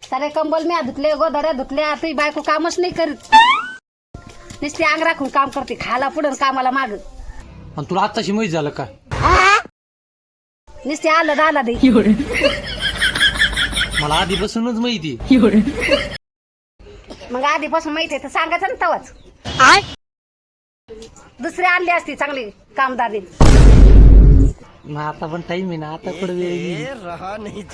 सारे कंबल मी धुतले गोधड्या धुतल्या तुझी बायको कामच नाही करत नुसती अंग राखून काम करते खायला पुढं कामाला माग आणि तुला आत्ताशी माहित झालं का नुसती आलं दे मला आधीपासूनच माहिती मग आधीपासून माहिती आहे तर सांगायचं ना तवाच दुसरी आणली असती चांगली कामदारी मग आता पण टाइम आहे ना आता कुठे वेळ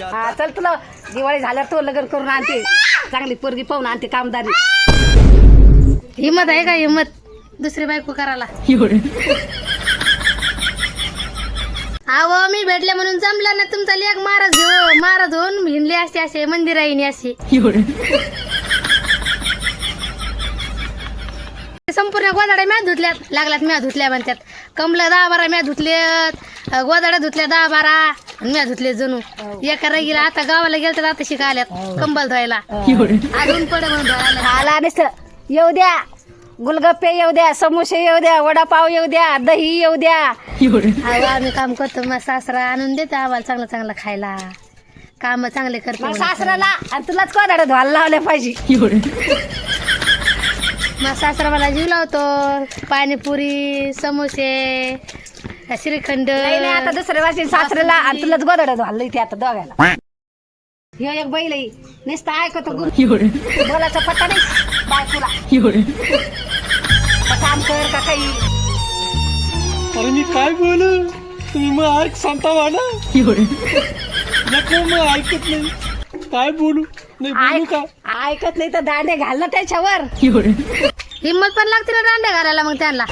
हा चल तुला दिवाळी झाल्यावर तो लग्न करून आणते चांगली पोरगी पाहून आणते कामदारी हिम्मत आहे का हिम्मत दुसरी बायको करायला अहो मी भेटले म्हणून जमला ना तुमचा लेख महाराज होऊन हिंडले असते असे मंदिर आहे असे संपूर्ण गोदाड्या म्या धुतल्यात लागल्यात म्या धुतल्या म्हणतात कमला 10-12 म्या धुतल्यात गोदाड्या धुतल्या 10-12 म्या धुतले जणू एका रगीला आता गावाला गेलं तर आता शिकायल्यात कंबल धुवायला अजून पड म्हणून धुवायला येऊ द्या गुलगप्पे येऊ द्या समोसे येऊ द्या वडापाव येऊ द्या दही येऊ द्या आम्ही काम करतो मग सासरा आणून देते आम्हाला चांगलं चांगलं खायला काम चांगले करतो सासऱ्याला आणि तुलाच गोदाड्या धुवायला लावल्या पाहिजे मग सासरा मला जीव लावतो पाणीपुरी समोसे श्रीखंड आता दुसऱ्या वर्षी सासऱ्याला आणि तुलाच गोदाड्या धुवायला इथे आता दोघायला ह्यो एक बैल नुसतं ऐकतो बोलाचा पत्ता नाही बायकोला काम कर का काही अरे मी काय बोलू तुम्ही मग ऐक सांगता मला नको मग ऐकत नाही काय बोलू नाही बोलू का ऐकत नाही तर दांडे घाल ना त्याच्यावर हिम्मत पण लागते ना दांडे घालायला मग त्यांना